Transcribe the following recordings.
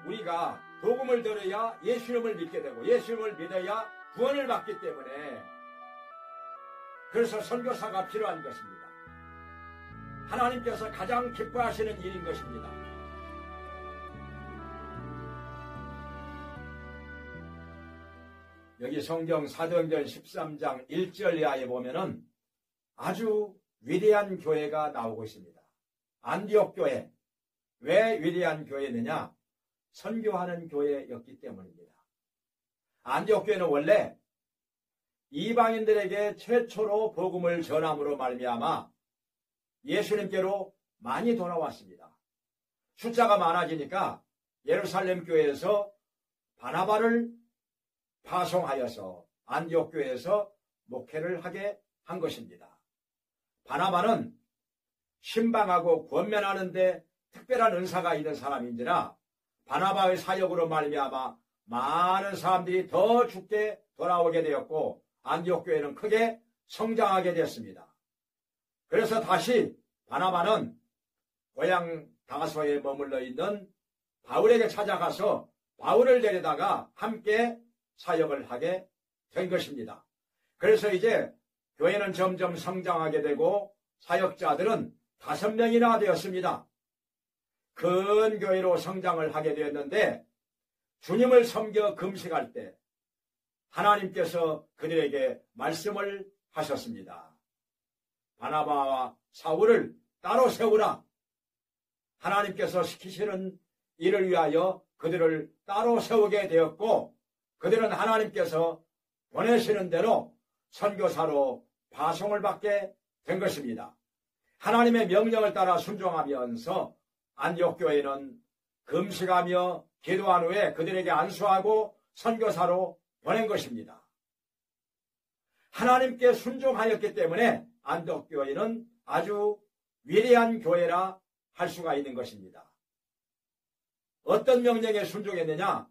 우리가 복음을 들어야 예수님을 믿게 되고 예수님을 믿어야 구원을 받기 때문에 그래서 선교사가 필요한 것입니다. 하나님께서 가장 기뻐하시는 일인 것입니다. 여기 성경 사도행전 13장 1절 이하에 보면은 아주 위대한 교회가 나오고 있습니다. 안디옥 교회. 왜 위대한 교회느냐? 선교하는 교회였기 때문입니다. 안디옥 교회는 원래 이방인들에게 최초로 복음을 전함으로 말미암아 예수님께로 많이 돌아왔습니다. 숫자가 많아지니까 예루살렘 교회에서 바나바를 파송하여서 안디옥 교회에서 목회를 하게 한 것입니다. 바나바는 신방하고 권면하는 데 특별한 은사가 있는 사람인지라 바나바의 사역으로 말미암아 많은 사람들이 더 죽게 돌아오게 되었고 안디옥 교회는 크게 성장하게 되었습니다. 그래서 다시 바나바는 고향 다소에 머물러 있는 바울에게 찾아가서 바울을 데려다가 함께 사역을 하게 된 것입니다. 그래서 이제 교회는 점점 성장하게 되고 사역자들은 5명이나 되었습니다. 큰 교회로 성장을 하게 되었는데 주님을 섬겨 금식할 때 하나님께서 그들에게 말씀을 하셨습니다. 바나바와 사울을 따로 세우라. 하나님께서 시키시는 일을 위하여 그들을 따로 세우게 되었고 그들은 하나님께서 보내시는 대로 선교사로 파송을 받게 된 것입니다. 하나님의 명령을 따라 순종하면서 안디옥 교회는 금식하며 기도한 후에 그들에게 안수하고 선교사로 보낸 것입니다. 하나님께 순종하였기 때문에 안디옥 교회는 아주 위대한 교회라 할 수가 있는 것입니다. 어떤 명령에 순종했느냐?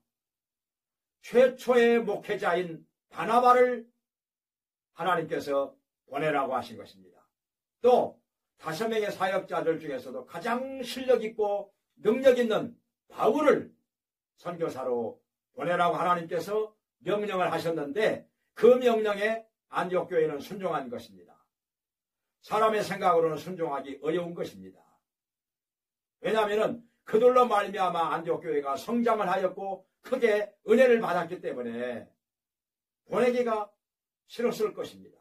최초의 목회자인 바나바를 하나님께서 보내라고 하신 것입니다. 또 5명의 사역자들 중에서도 가장 실력 있고 능력 있는 바울을 선교사로 보내라고 하나님께서 명령을 하셨는데 그 명령에 안디옥 교회는 순종한 것입니다. 사람의 생각으로는 순종하기 어려운 것입니다. 왜냐하면 그들로 말미암아 안디옥 교회가 성장을 하였고 크게 은혜를 받았기 때문에 보내기가 싫었을 것입니다.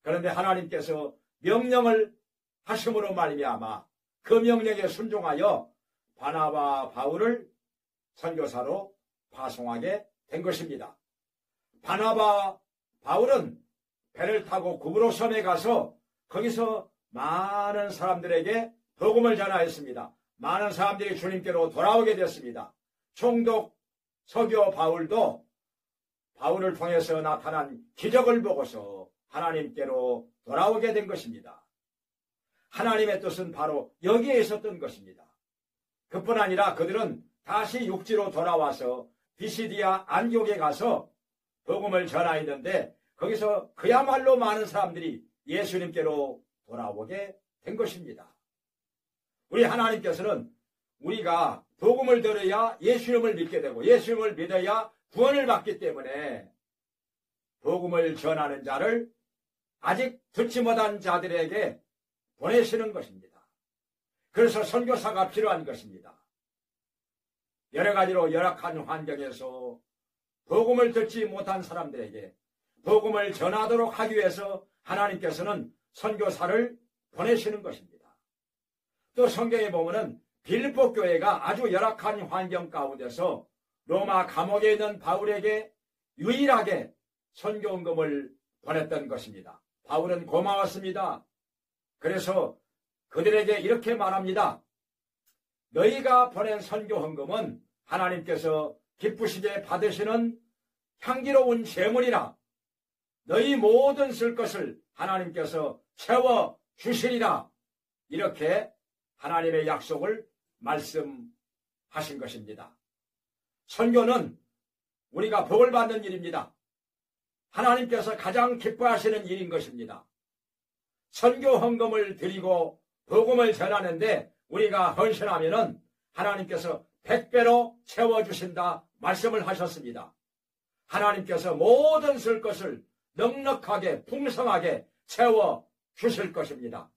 그런데 하나님께서 명령을 하심으로 말미암아 그 명령에 순종하여 바나바 바울을 선교사로 파송하게 된 것입니다. 바나바 바울은 배를 타고 구브로 섬에 가서 거기서 많은 사람들에게 복음을 전하였습니다. 많은 사람들이 주님께로 돌아오게 됐습니다. 총독 서교 바울도 바울을 통해서 나타난 기적을 보고서 하나님께로 돌아오게 된 것입니다. 하나님의 뜻은 바로 여기에 있었던 것입니다. 그뿐 아니라 그들은 다시 육지로 돌아와서 비시디아 안디옥에 가서 복음을 전하였는데 거기서 그야말로 많은 사람들이 예수님께로 돌아오게 된 것입니다. 우리 하나님께서는 우리가 복음을 들어야 예수님을 믿게 되고 예수님을 믿어야 구원을 받기 때문에 복음을 전하는 자를 아직 듣지 못한 자들에게 보내시는 것입니다. 그래서 선교사가 필요한 것입니다. 여러 가지로 열악한 환경에서 복음을 듣지 못한 사람들에게 복음을 전하도록 하기 위해서 하나님께서는 선교사를 보내시는 것입니다. 또 성경에 보면은 빌립보 교회가 아주 열악한 환경 가운데서 로마 감옥에 있는 바울에게 유일하게 선교헌금을 보냈던 것입니다. 바울은 고마웠습니다. 그래서 그들에게 이렇게 말합니다. 너희가 보낸 선교헌금은 하나님께서 기쁘시게 받으시는 향기로운 제물이라. 너희 모든 쓸 것을 하나님께서 채워 주시리라. 이렇게 하나님의 약속을 말씀하신 것입니다. 선교는 우리가 복을 받는 일입니다. 하나님께서 가장 기뻐하시는 일인 것입니다. 선교 헌금을 드리고 복음을 전하는데 우리가 헌신하면은 하나님께서 100배로 채워주신다 말씀을 하셨습니다. 하나님께서 모든 쓸 것을 넉넉하게 풍성하게 채워주실 것입니다.